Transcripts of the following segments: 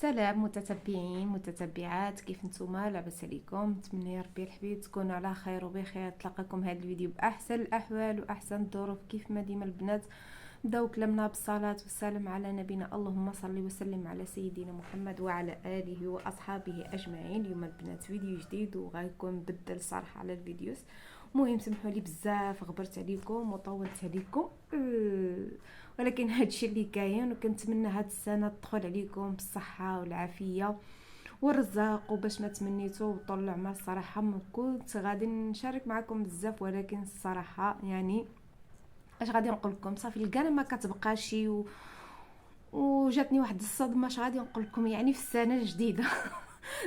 سلام متتبعين متتبعات، كيف نتوما؟ لاباس عليكم؟ نتمنى يا ربي الحبيب تكونوا على خير وبخير. تلقاكم هذا الفيديو باحسن الاحوال واحسن الظروف. كيف ما ديما البنات نبداو كلامنا بالصلاه والسلام على نبينا، اللهم صل وسلم على سيدنا محمد وعلى اله واصحابه اجمعين. اليوم البنات فيديو جديد وغيكون بدل صراحه على الفيديوز. مهم سمحوا لي بزاف غبرت عليكم وطولت عليكم، ولكن هادشي اللي كاين، وكنتمنى هاد السنه تدخل عليكم بالصحه والعافيه والرزاق، وباش ما تمنيتو وطول العمر. الصراحه ما كنت غادي نشارك معكم بزاف، ولكن الصراحه يعني اش غادي نقول لكم، صافي الكانا ما كتبقاش وجاتني واحد الصدمه. اش غادي نقول لكم يعني في السنه الجديده.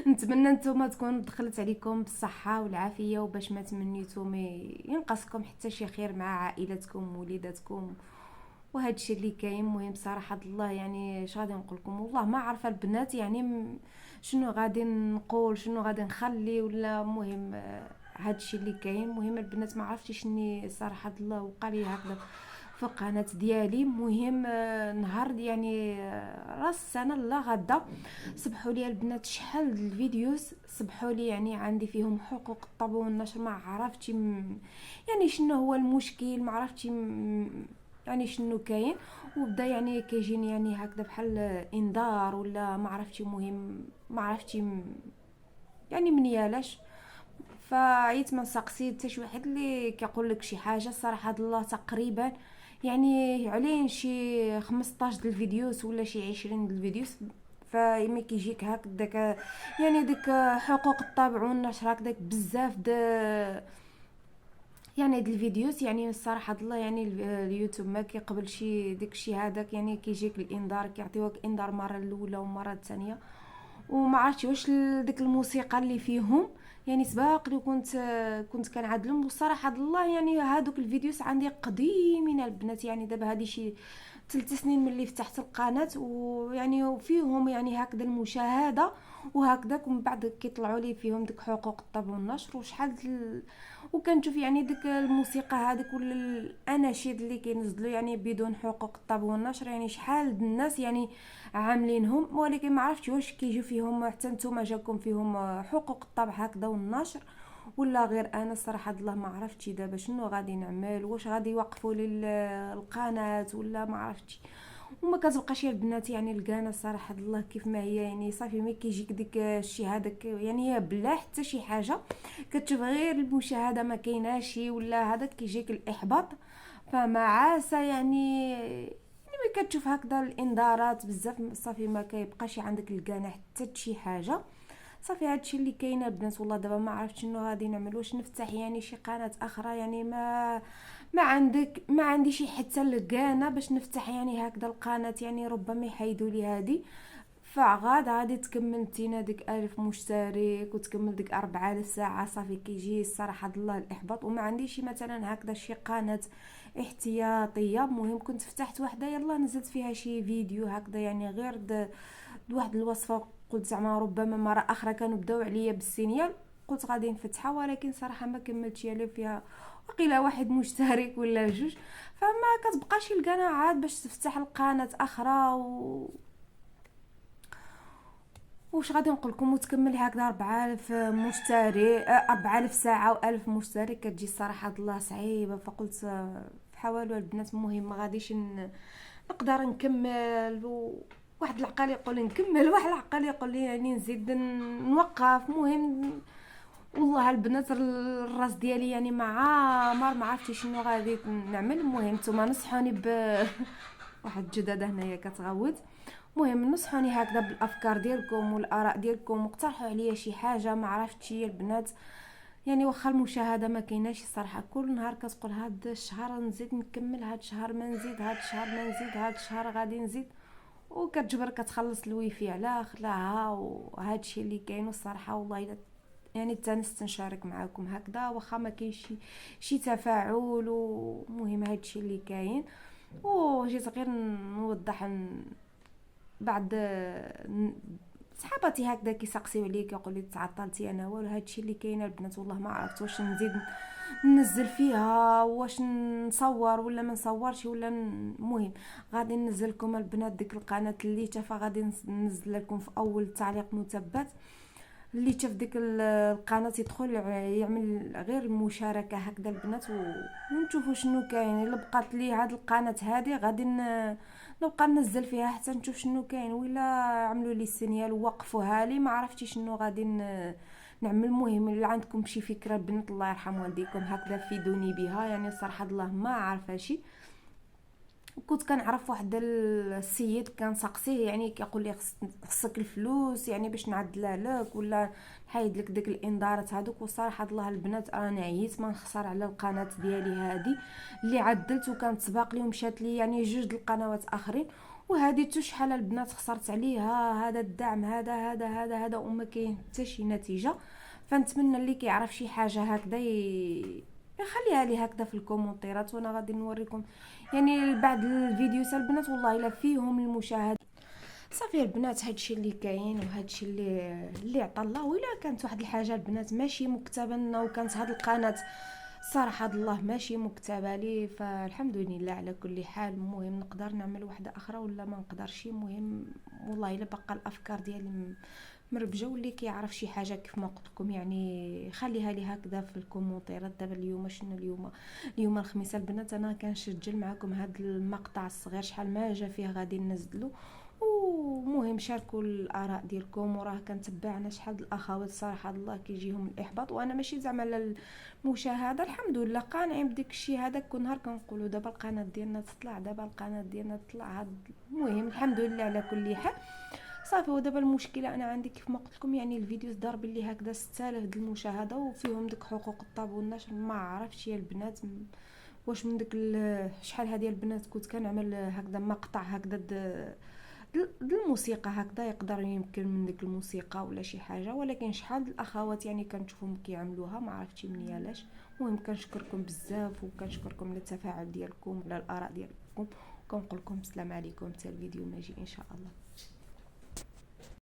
نتمنى نتوما تكون دخلت عليكم بالصحه والعافيه، وباش ما تمنيتو ما ينقصكم حتى شي خير مع عائلتكم ووليداتكم وهذا الشيء اللي كاين. مهم صراحه الله يعني اش غادي نقول لكم، والله ما عارفه البنات يعني شنو غادي نقول، شنو غادي نخلي، ولا مهم هذا الشيء اللي كاين. مهم البنات ما عرفتش شني صراحه الله وقع لي هكذا في القناه ديالي. مهم نهار يعني راس السنه لا غدا صبحوا لي البنات شحال الفيديوز صبحوا لي، يعني عندي فيهم حقوق الطبع والنشر. ما عرفتش يعني شنو هو المشكل، ما عرفتش يعني شنو كاين. وبدا يعني كيجيني يعني هكذا بحال انذار ولا ما عرفتش. مهم ما عرفتش يعني من يالاش. فعيت ما سقسيت حتى شي واحد اللي كيقول لك شي حاجه. صراحه الله تقريبا يعني علين شي 15 د الفيديوز ولا شي 20 د الفيديوز. فما كيجيك هكذاك يعني ديك حقوق الطبع والنشر هكذاك بزاف يعني هاد الفيديوز. يعني الصراحه الله يعني اليوتيوب ما كيقبل شي داكشي هذاك، يعني كيجيك الانذار، كيعطيوك انذار مره الاولى ومره الثانيه. وما عرفتش واش ديك الموسيقى اللي فيهم يعني سباق لي كنت كنعدلهم. والصراحه الله يعني هادوك الفيديوز عندي قديمين البنات، يعني دابا هادي شي 3 سنين ملي فتحت القناه، ويعني فيهم يعني هكذا المشاهده وهكذاك. ومن بعد كيطلعوا لي فيهم ديك حقوق الطبع والنشر وشحال وكنشوف يعني ديك الموسيقى هذيك ولا الاناشيد اللي كينزلوا يعني بدون حقوق الطبع والنشر، يعني شحال الناس يعني عاملينهم. ولكن ما عرفتش واش كيجيو فيهم حتى نتوما جاكم فيهم حقوق الطبع هكذا والنشر ولا غير انا. الصراحه الله ما عرفتش دابا شنو غادي نعمل، واش غادي يوقفوا لي القناه ولا ما عرفتش. وما كتبقاش يا البنات يعني القناه صراحه الله كيف ما هي، يعني صافي ما كيجيك ديك الشيء هذاك، يعني هي بلا حتى شي حاجه كتشوف غير المشاهده ما كايناش ولا هذاك كيجيك الاحباط. فما عاسه يعني ملي كتشوف هكذا الانذارات بزاف صافي ما كيبقاش عندك القناع حتى شي حاجه. صافي هادشي اللي كاين البنات. والله دابا ما عرفت شنو غادي نعمل، واش نفتح يعني شي قناه اخرى، يعني ما عندي شي حتى القناه باش نفتح يعني هكذا القناه، يعني ربما يحيدوا لي هذه. غادي تكمل تينا ديك 1000 مشترك وتكمل ديك 4000 ساعة. صافي كيجي الصراحة الله الإحباط، وما عنديش مثلا هكذا شي قناة احتياطية. مهم كنت فتحت واحدة يلا نزلت فيها شي فيديو هكذا، يعني غير واحد الوصفة. قلت زعما ربما مرة أخرى كانوا بداو عليا بالسينيال، قلت غادي نفتحها، ولكن صراحة ما كملتش يعني فيها وقيلا واحد مشترك ولا جوج. فما كتبقاش القناعات باش تفتح القناة أخرى واش غادي نقول لكم وتكمل هكذا 4000 مشترك 4000 ساعه و1000 مشترك كتجي الصراحه الله صعيبه. فقلت حاولوا البنات. المهم ما غاديش نقدر نكمل واحد العقل يقول لي نكمل، واحد العقل يقول لي يعني نزيد نوقف. مهم والله البنات الراس ديالي يعني مع عامر ما عرفتش شنو غادي نعمل. المهم نتوما نصحوني واحد الجداده هنايا كتغوت. مهم نصحوني هكذا بالافكار ديالكم والاراء ديالكم، واقترحوا عليا شي حاجه. ما عرفتش البنات يعني واخا المشاهده ما كايناش الصراحه، كل نهار كتقول هاد الشهر نزيد نكمل، هاد الشهر ما نزيد، هاد الشهر ما نزيد، هاد الشهر غادي نزيد، وكتجبر كتخلص الويفي على خلاها. وهذا الشيء اللي كاين. والصراحه والله الا يعني تنست نشارك معاكم هكذا واخا ما كاينش شي تفاعل. ومهم هذا الشيء اللي كاين. وجيت غير نوضح بعد صحاباتي هكذا كيسقسيو عليا كيقول لي تعطلتي، انا والو هادشي اللي كاين البنات. والله ما عرفت واش نزيد ننزل فيها، واش نصور ولا ما نصورش ولا المهم غادي ننزل لكم البنات ديك القناه اللي تافا، غادي ننزل لكم في اول تعليق مثبت. اللي شاف ديك القناه يدخل يعمل غير المشاركه هكذا البنات ونشوفوا شنو كاين. الا بقات لي هاد القناه هذه غادي نبقى ننزل فيها حتى نشوف شنو كاين، ولا عملوا لي السينيال ووقفوها لي ما عرفتش شنو غادي نعمل. المهم الا عندكم شي فكره البنات الله يرحم والديكم هكذا فيدوني بها، يعني صراحه الله ما عارفه شي. كنت كنعرف واحد السيد كان سقسيه يعني كيقول لي خصك الفلوس يعني باش نعدلها لك ولا نحيد لك ديك الانذارات هذوك. وصراحه الله البنات انا عييت ما نخسر على القناه ديالي هذه اللي عدلت وكانت سباق لي ومشات لي يعني جوج القنوات اخرين، وهذه تو شحال البنات خسرت عليها هذا الدعم هذا وما كاين حتى شي نتيجه. فنتمنى اللي كيعرف شي حاجه هكذا يخليها لي هكذا في الكومونتيرات، وانا غادي نوريكم يعني بعد الفيديوهات البنات والله الا فيهم المشاهد. صافي البنات هادشي اللي كاين وهادشي اللي عطا الله. ولا كانت واحد الحاجه البنات ماشي مكتبه لنا وكانت هاد القناه صراحه الله ماشي مكتبه لي، فالحمد لله على كل حال. المهم نقدر نعمل واحده اخرى ولا ما نقدرش. المهم والله الا بقى الافكار ديالي مربجه، واللي كيعرف شي حاجه كيف ما قلت لكم يعني خليها لي هكذا في الكومونتيرات. دابا اليوم شنو اليوم الخميس البنات، انا كنسجل معكم هذا المقطع الصغير شحال ما جا فيه غادي ننزلو. ومهم شاركوا الاراء ديالكم، وراه كنتبع انا شحال الاخوات صراحه الله كيجيهم الاحباط، وانا ماشي زعما على المشاهده الحمد لله قانعين بديك الشيء هذاك. كل نهار كنقولوا دابا القناه ديالنا تطلع دابا القناه ديالنا تطلع هاد المهم الحمد لله على كل حال. صافي ودابا المشكله انا عندي كيف ما قلت لكم يعني الفيديوز ضارب لي هكذا 6000 د المشاهده وفيهم ديك حقوق الطاب والنشر. ما عرفتش يا البنات واش من ديك شحال هذه البنات كنت كنعمل هكذا مقطع هكذا الموسيقى هكذا يقدر يمكن من ديك الموسيقى ولا شي حاجه، ولكن شحال الاخوات يعني كنشوفهم كيعملوها ما عرفتش مني علاش. المهم كنشكركم بزاف وكنشكركم على التفاعل ديالكم على الاراء ديالكم، وكنقول لكم السلام عليكم حتى الفيديو الماجي ان شاء الله.